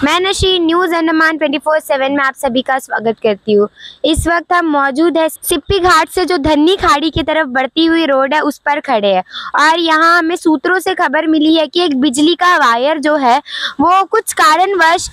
मैं नशी न्यूज़ अंडमान 24/7 में आप सभी का स्वागत करती हूँ। इस वक्त हम मौजूद है सिप्पी घाट से जो धन्नी खाड़ी की तरफ बढ़ती हुई रोड है उस पर खड़े हैं और यहाँ हमें सूत्रों से खबर मिली है कि एक बिजली का वायर जो है वो कुछ कारणवश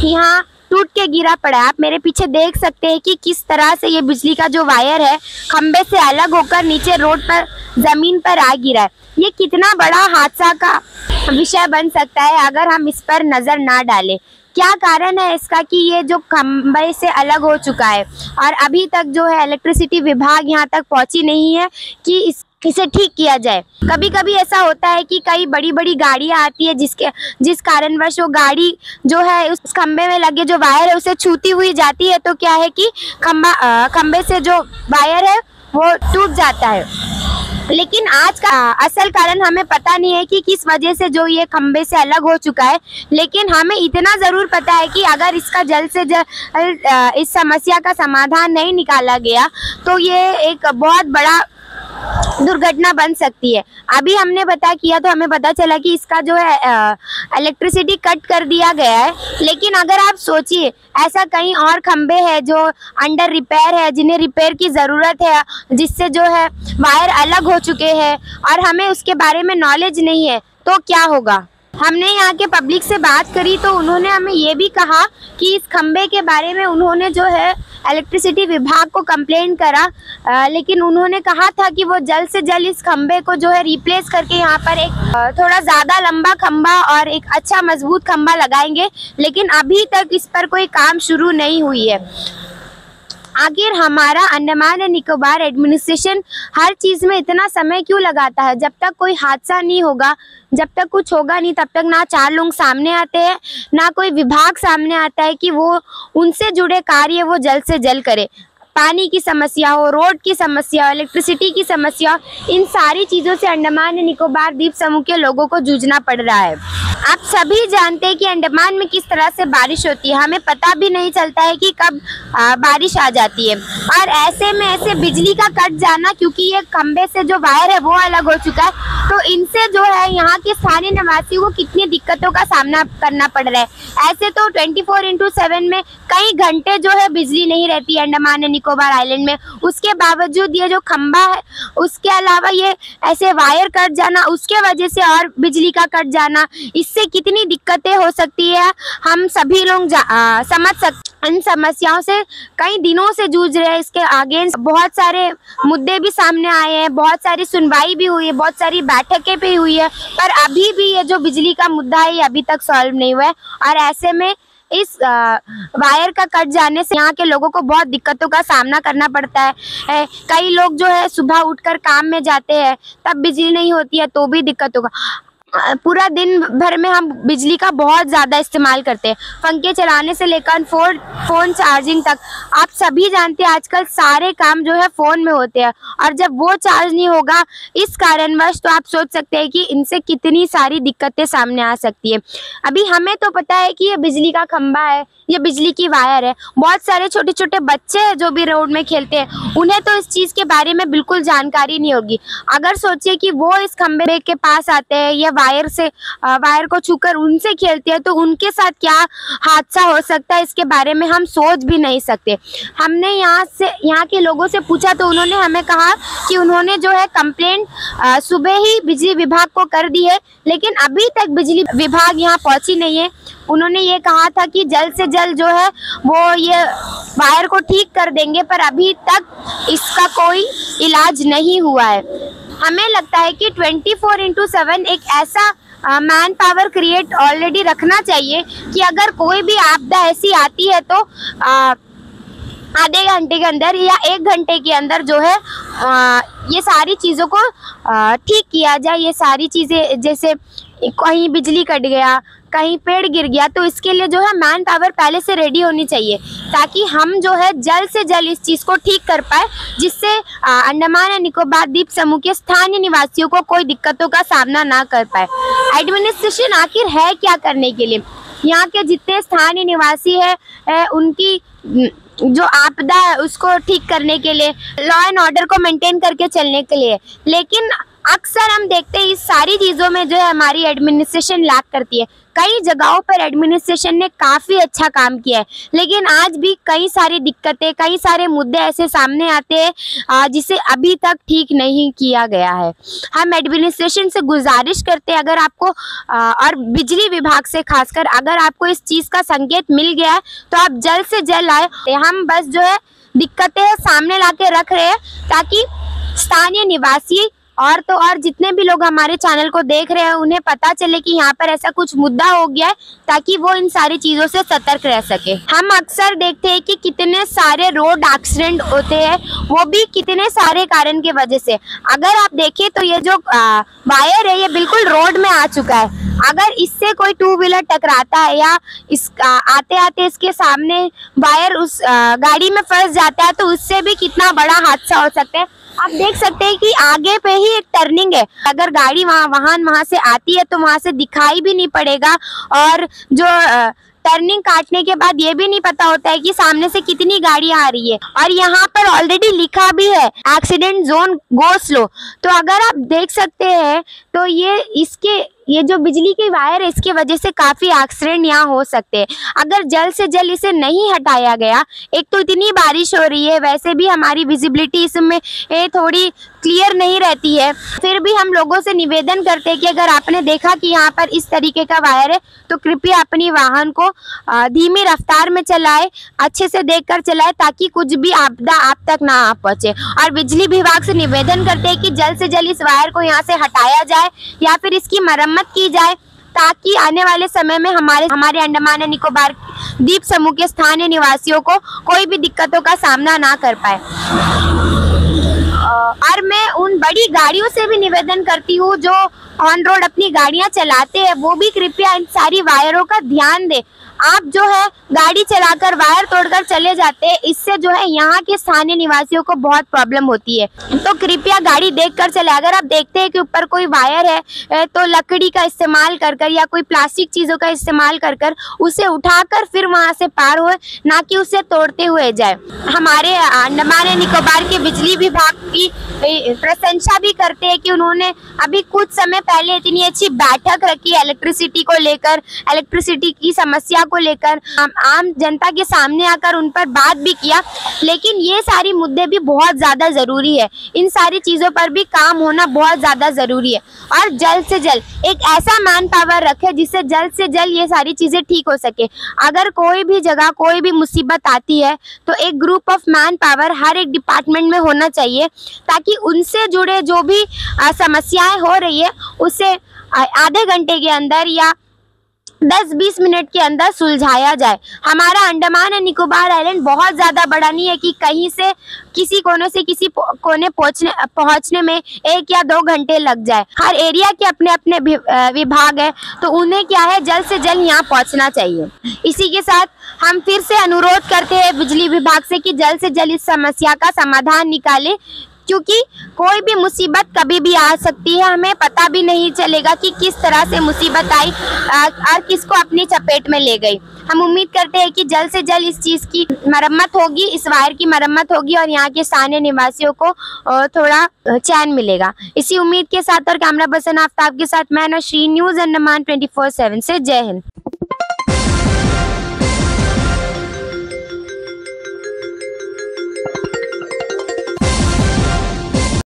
यहाँ टूट के गिरा पड़ा है। आप मेरे पीछे देख सकते हैं कि किस तरह से ये बिजली का जो वायर है खंबे से अलग होकर नीचे रोड पर जमीन पर आ गिरा है। ये कितना बड़ा हादसा का विषय बन सकता है अगर हम इस पर नजर ना डालें। क्या कारण है इसका कि ये जो खंबे से अलग हो चुका है और अभी तक जो है इलेक्ट्रिसिटी विभाग यहाँ तक पहुंची नहीं है कि इसे ठीक किया जाए। कभी कभी ऐसा होता है कि कई बड़ी बड़ी गाड़ियाँ आती है जिस कारणवश वो गाड़ी जो है उस खंबे में लगे जो वायर है उसे छूती हुई जाती है, तो क्या है कि खंबे से जो वायर है वो टूट जाता है। लेकिन आज का असल कारण हमें पता नहीं है कि किस वजह से जो ये खंबे से अलग हो चुका है, लेकिन हमें इतना ज़रूर पता है कि अगर इसका जल्द से जल्द इस समस्या का समाधान नहीं निकाला गया तो ये एक बहुत बड़ा दुर्घटना बन सकती है। अभी हमने पता किया तो हमें पता चला कि इसका जो है इलेक्ट्रिसिटी कट कर दिया गया है, लेकिन अगर आप सोचिए ऐसा कहीं और खंबे हैं जो अंडर रिपेयर है, जिन्हें रिपेयर की ज़रूरत है, जिससे जो है वायर अलग हो चुके हैं और हमें उसके बारे में नॉलेज नहीं है, तो क्या होगा। हमने यहाँ के पब्लिक से बात करी तो उन्होंने हमें ये भी कहा कि इस खंबे के बारे में उन्होंने जो है इलेक्ट्रिसिटी विभाग को कंप्लेंट करा, लेकिन उन्होंने कहा था कि वो जल्द से जल्द इस खंबे को जो है रिप्लेस करके यहाँ पर एक थोड़ा ज़्यादा लंबा खंबा और एक अच्छा मजबूत खंबा लगाएंगे, लेकिन अभी तक इस पर कोई काम शुरू नहीं हुई है। आखिर हमारा अंडमान एंड निकोबार एडमिनिस्ट्रेशन हर चीज़ में इतना समय क्यों लगाता है। जब तक कोई हादसा नहीं होगा, जब तक कुछ होगा नहीं, तब तक ना चार लोग सामने आते हैं, ना कोई विभाग सामने आता है कि वो उनसे जुड़े कार्य वो जल्द से जल्द करे। पानी की समस्या हो, रोड की समस्या हो, इलेक्ट्रिसिटी की समस्या हो, इन सारी चीज़ों से अंडमान एंड निकोबार द्वीप समूह के लोगों को जूझना पड़ रहा है। आप सभी जानते हैं कि अंडमान में किस तरह से बारिश होती है, हमें पता भी नहीं चलता है कि कब बारिश आ जाती है और ऐसे में ऐसे बिजली का कट जाना, क्योंकि ये खंबे से जो वायर है वो अलग हो चुका है, तो इनसे जो है यहाँ के स्थानीय निवासियों को कितनी दिक्कतों का सामना करना पड़ रहा है। ऐसे तो 24/7 में कई घंटे जो है बिजली नहीं रहती है अंडमान एंड निकोबार आइलैंड में। उसके बावजूद ये जो खंबा है, उसके अलावा ये ऐसे वायर कट जाना, उसके वजह से और बिजली का कट जाना, इससे कितनी दिक्कतें हो सकती है हम सभी लोग समझ सकते। इन समस्याओं से कई दिनों से जूझ रहे हैं। इसके आगे बहुत सारे मुद्दे भी सामने आए हैं, बहुत सारी सुनवाई भी हुई है, बहुत सारी बैठकें भी हुई है, पर अभी भी ये जो बिजली का मुद्दा है ये अभी तक सॉल्व नहीं हुआ है और ऐसे में इस वायर का कट जाने से यहाँ के लोगों को बहुत दिक्कतों का सामना करना पड़ता है। कई लोग जो है सुबह उठकर काम में जाते हैं, तब बिजली नहीं होती है तो भी दिक्कत होगा। पूरा दिन भर में हम बिजली का बहुत ज़्यादा इस्तेमाल करते हैं, पंखे चलाने से लेकर फ़ोन चार्जिंग तक। आप सभी जानते हैं आजकल सारे काम जो है फ़ोन में होते हैं और जब वो चार्ज नहीं होगा इस कारणवश, तो आप सोच सकते हैं कि इनसे कितनी सारी दिक्कतें सामने आ सकती है। अभी हमें तो पता है कि ये बिजली का खंबा है, ये बिजली की वायर है। बहुत सारे छोटे छोटे बच्चे हैं जो भी रोड में खेलते हैं, उन्हें तो इस चीज़ के बारे में बिल्कुल जानकारी नहीं होगी। अगर सोचिए कि वो इस खंबे के पास आते हैं या वायर को छूकर उनसे खेलते हैं तो उनके साथ क्या हादसा हो सकता है, इसके बारे में हम सोच भी नहीं सकते। हमने यहाँ के लोगों से पूछा तो उन्होंने हमें कहा कि उन्होंने जो है कंप्लेंट सुबह ही बिजली विभाग को कर दी है, लेकिन अभी तक बिजली विभाग यहाँ पहुँची नहीं है। उन्होंने ये कहा था कि जल्द से जल्द जो है वो ये वायर को ठीक कर देंगे, पर अभी तक इसका कोई इलाज नहीं हुआ है। हमें लगता है कि 24/7 एक ऐसा मैन पावर क्रिएट ऑलरेडी रखना चाहिए कि अगर कोई भी आपदा ऐसी आती है तो आधे घंटे के अंदर या 1 घंटे के अंदर जो है ये सारी चीज़ों को ठीक किया जाए। ये सारी चीज़ें, जैसे कहीं बिजली कट गया, कहीं पेड़ गिर गया, तो इसके लिए जो है मैन पावर पहले से रेडी होनी चाहिए ताकि हम जो है जल्द से जल्द इस चीज़ को ठीक कर पाए, जिससे अंडमान एंड निकोबार द्वीप समूह के स्थानीय निवासियों को कोई दिक्कतों का सामना ना कर पाए। एडमिनिस्ट्रेशन आखिर है क्या करने के लिए? यहाँ के जितने स्थानीय निवासी है उनकी जो आपदा है उसको ठीक करने के लिए, लॉ एंड ऑर्डर को मेंटेन करके चलने के लिए, लेकिन अक्सर हम देखते हैं इस सारी चीज़ों में जो है हमारी एडमिनिस्ट्रेशन लैक करती है। कई जगहों पर एडमिनिस्ट्रेशन ने काफ़ी अच्छा काम किया है, लेकिन आज भी कई सारी दिक्कतें, कई सारे मुद्दे ऐसे सामने आते हैं जिसे अभी तक ठीक नहीं किया गया है। हम एडमिनिस्ट्रेशन से गुजारिश करते हैं, अगर आपको और बिजली विभाग से खासकर अगर आपको इस चीज़ का संकेत मिल गया है तो आप जल्द से जल्द आए। हम बस जो है दिक्कतें सामने ला के रख रहे हैं ताकि स्थानीय निवासी और तो और जितने भी लोग हमारे चैनल को देख रहे हैं उन्हें पता चले कि यहाँ पर ऐसा कुछ मुद्दा हो गया है, ताकि वो इन सारी चीज़ों से सतर्क रह सके। हम अक्सर देखते हैं कि कितने सारे रोड एक्सीडेंट होते हैं, वो भी कितने सारे कारण की वजह से। अगर आप देखें तो ये जो वायर है ये बिल्कुल रोड में आ चुका है। अगर इससे कोई टू व्हीलर टकराता है या इस आते आते इसके सामने वायर उस गाड़ी में फंस जाता है तो उससे भी कितना बड़ा हादसा हो सकता है। आप देख सकते हैं कि आगे पे ही एक टर्निंग है, अगर गाड़ी वाहन वहां से आती है तो वहां से दिखाई भी नहीं पड़ेगा, और जो टर्निंग काटने के बाद ये भी नहीं पता होता है कि सामने से कितनी गाड़ी आ रही है। और यहाँ पर ऑलरेडी लिखा भी है एक्सीडेंट जोन गो स्लो। तो अगर आप देख सकते हैं तो ये जो बिजली की वायर है इसकी वजह से काफ़ी एक्सीडेंट यहाँ हो सकते हैं। अगर जल्द से जल्द इसे नहीं हटाया गया, एक तो इतनी बारिश हो रही है, वैसे भी हमारी विजिबिलिटी इसमें धोड़ी क्लियर नहीं रहती है, फिर भी हम लोगों से निवेदन करते हैं कि अगर आपने देखा कि यहाँ पर इस तरीके का वायर है तो कृपया अपनी वाहन को धीमी रफ्तार में चलाए, अच्छे से देखकर चलाए ताकि कुछ भी आपदा आप तक ना आ पहुँचे। और बिजली विभाग से निवेदन करते हैं कि जल्द से जल्द इस वायर को यहाँ से हटाया जाए या फिर इसकी मरम्मत की जाए, ताकि आने वाले समय में हमारे अंडमान एंड निकोबार द्वीप समूह के स्थानीय निवासियों को कोई भी दिक्कतों का सामना ना कर पाए। और मैं उन बड़ी गाड़ियों से भी निवेदन करती हूँ जो ऑन रोड अपनी गाड़ियाँ चलाते हैं, वो भी कृपया इन सारी वायरों का ध्यान दें। आप जो है गाड़ी चलाकर वायर तोड़कर चले जाते हैं, इससे जो है यहाँ के स्थानीय निवासियों को बहुत प्रॉब्लम होती है। तो कृपया गाड़ी देखकर चले। अगर आप देखते हैं कि ऊपर कोई वायर है तो लकड़ी का इस्तेमाल कर या कोई प्लास्टिक चीज़ों का इस्तेमाल कर उसे उठाकर फिर वहाँ से पार हो, ना कि उसे तोड़ते हुए जाए। हमारे अंडमान एंड निकोबार के बिजली विभाग की प्रशंसा भी करते हैं कि उन्होंने अभी कुछ समय पहले इतनी अच्छी बैठक रखी इलेक्ट्रिसिटी को लेकर, इलेक्ट्रिसिटी की समस्या को लेकर आम जनता के सामने आकर उन पर बात भी किया। लेकिन ये सारी मुद्दे भी बहुत ज़्यादा ज़रूरी है, इन सारी चीज़ों पर भी काम होना बहुत ज़्यादा ज़रूरी है। और जल्द से जल्द एक ऐसा मैन पावर रखे जिससे जल्द से जल्द ये सारी चीज़ें ठीक हो सके। अगर कोई भी जगह कोई भी मुसीबत आती है तो एक ग्रुप ऑफ मैन पावर हर एक डिपार्टमेंट में होना चाहिए, ताकि उनसे जुड़े जो भी समस्याएं हो रही है उसे आधे घंटे के अंदर या 10-20 मिनट के अंदर सुलझाया जाए। हमारा अंडमान एंड निकोबार आइलैंड बहुत ज़्यादा बड़ा नहीं है कि कहीं से किसी कोने से किसी कोने पहुंचने में 1 या 2 घंटे लग जाए। हर एरिया के अपने अपने विभाग है, तो उन्हें क्या है जल्द से जल्द यहाँ पहुंचना चाहिए। इसी के साथ हम फिर से अनुरोध करते हैं बिजली विभाग से कि जल्द से जल्द इस समस्या का समाधान निकालें, क्योंकि कोई भी मुसीबत कभी भी आ सकती है। हमें पता भी नहीं चलेगा कि किस तरह से मुसीबत आई और किसको अपनी चपेट में ले गई। हम उम्मीद करते हैं कि जल्द से जल्द इस चीज़ की मरम्मत होगी, इस वायर की मरम्मत होगी और यहाँ के स्थानीय निवासियों को थोड़ा चैन मिलेगा। इसी उम्मीद के साथ और कैमरा पर्सन आफ्ताब के साथ मैं नौशीन, न्यूज़ अंडमान 24/7 से। जय हिंद।